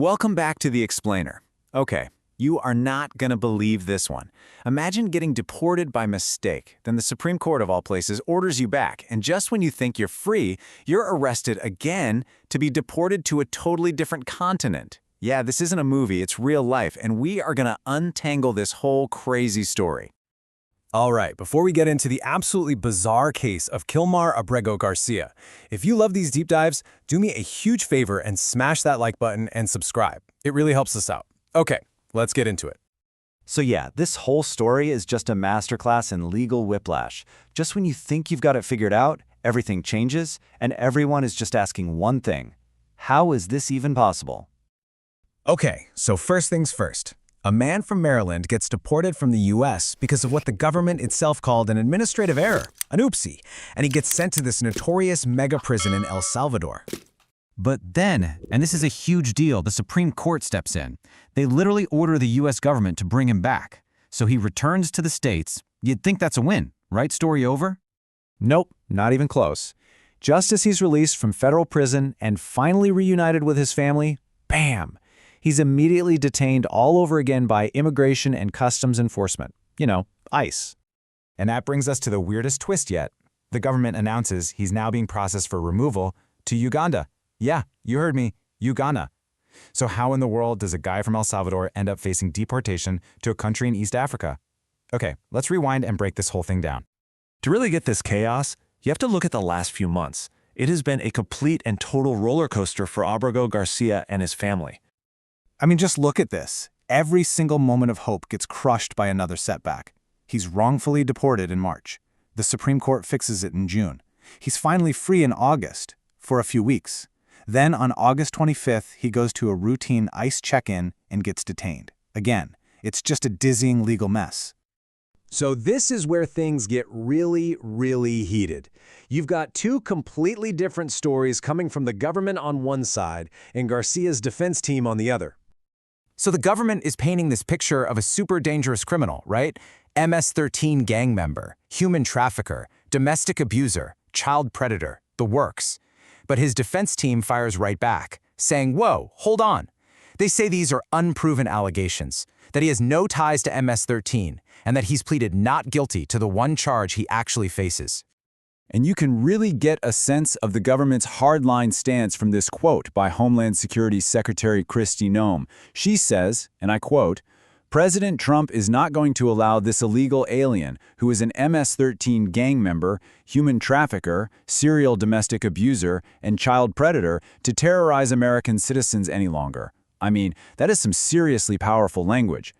Welcome back to The Explainer. Okay, you are not gonna believe this one. Imagine getting deported by mistake, then the Supreme Court of all places orders you back, and just when you think you're free, you're arrested again to be deported to a totally different continent. Yeah, this isn't a movie, it's real life, and we are gonna untangle this whole crazy story. All right, before we get into the absolutely bizarre case of Kilmar Abrego Garcia, if you love these deep dives, do me a huge favor and smash that like button and subscribe. It really helps us out. Okay, let's get into it. So yeah, this whole story is just a masterclass in legal whiplash. Just when you think you've got it figured out, everything changes, and everyone is just asking one thing. How is this even possible? Okay, so first things first. A man from Maryland gets deported from the US because of what the government itself called an administrative error, an oopsie, and he gets sent to this notorious mega prison in El Salvador. But then, and this is a huge deal, the Supreme Court steps in. They literally order the US government to bring him back. So he returns to the States. You'd think that's a win, right? Story over? Nope, not even close. Just as he's released from federal prison and finally reunited with his family, bam! He's immediately detained all over again by Immigration and Customs Enforcement. You know, ICE. And that brings us to the weirdest twist yet. The government announces he's now being processed for removal to Uganda. Yeah, you heard me, Uganda. So how in the world does a guy from El Salvador end up facing deportation to a country in East Africa? Okay, let's rewind and break this whole thing down. To really get this chaos, you have to look at the last few months. It has been a complete and total roller coaster for Abrego Garcia and his family. I mean, just look at this. Every single moment of hope gets crushed by another setback. He's wrongfully deported in March. The Supreme Court fixes it in June. He's finally free in August, for a few weeks. Then on August 25th, he goes to a routine ICE check-in and gets detained. Again, it's just a dizzying legal mess. So this is where things get really, really heated. You've got two completely different stories coming from the government on one side and Garcia's defense team on the other. So the government is painting this picture of a super dangerous criminal, right? MS-13 gang member, human trafficker, domestic abuser, child predator, the works. But his defense team fires right back, saying, whoa, hold on. They say these are unproven allegations, that he has no ties to MS-13, and that he's pleaded not guilty to the one charge he actually faces. And you can really get a sense of the government's hardline stance from this quote by Homeland Security Secretary Kristi Noem. She says, and I quote, "President Trump is not going to allow this illegal alien, who is an MS-13 gang member, human trafficker, serial domestic abuser, and child predator, to terrorize American citizens any longer." I mean, that is some seriously powerful language.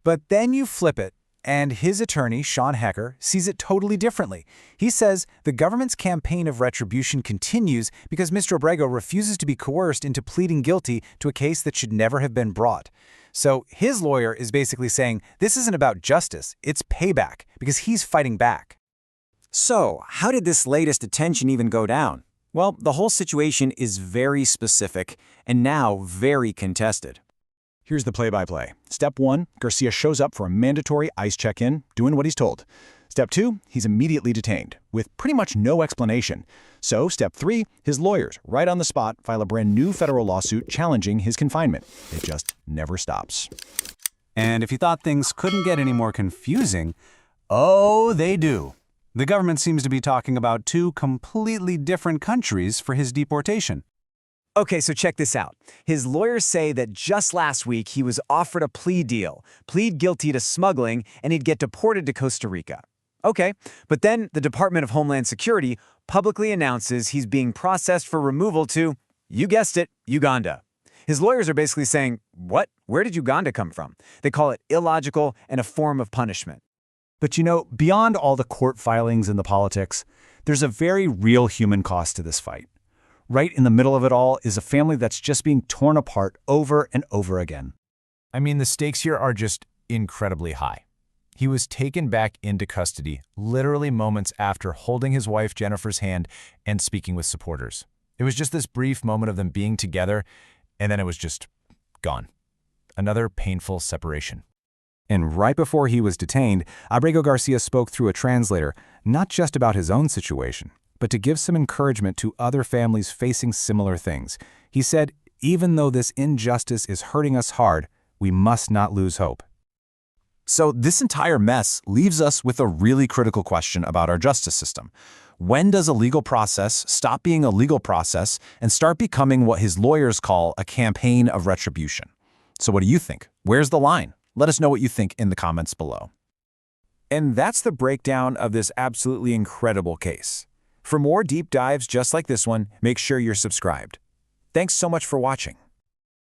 But then you flip it, and his attorney, Sean Hecker, sees it totally differently. He says the government's campaign of retribution continues because Mr. Abrego refuses to be coerced into pleading guilty to a case that should never have been brought. So his lawyer is basically saying this isn't about justice, it's payback, because he's fighting back. So, how did this latest detention even go down? Well, the whole situation is very specific and now very contested. Here's the play-by-play. Step 1, Garcia shows up for a mandatory ICE check-in, doing what he's told. Step 2, he's immediately detained, with pretty much no explanation. So, Step 3, his lawyers, right on the spot, file a brand new federal lawsuit challenging his confinement. It just never stops. And if you thought things couldn't get any more confusing, oh, they do. The government seems to be talking about two completely different countries for his deportation. Okay, so check this out. His lawyers say that just last week he was offered a plea deal, plead guilty to smuggling, and he'd get deported to Costa Rica. Okay, but then the Department of Homeland Security publicly announces he's being processed for removal to, you guessed it, Uganda. His lawyers are basically saying, what? Where did Uganda come from? They call it illogical and a form of punishment. But you know, beyond all the court filings and the politics, there's a very real human cost to this fight. Right in the middle of it all is a family that's just being torn apart over and over again. I mean, the stakes here are just incredibly high. He was taken back into custody literally moments after holding his wife Jennifer's hand and speaking with supporters. It was just this brief moment of them being together, and then it was just gone. Another painful separation. And right before he was detained, Abrego Garcia spoke through a translator, not just about his own situation, but to give some encouragement to other families facing similar things. He said, even though this injustice is hurting us hard, we must not lose hope. So this entire mess leaves us with a really critical question about our justice system. When does a legal process stop being a legal process and start becoming what his lawyers call a campaign of retribution? So what do you think? Where's the line? Let us know what you think in the comments below. And that's the breakdown of this absolutely incredible case. For more deep dives just like this one, make sure you're subscribed. Thanks so much for watching.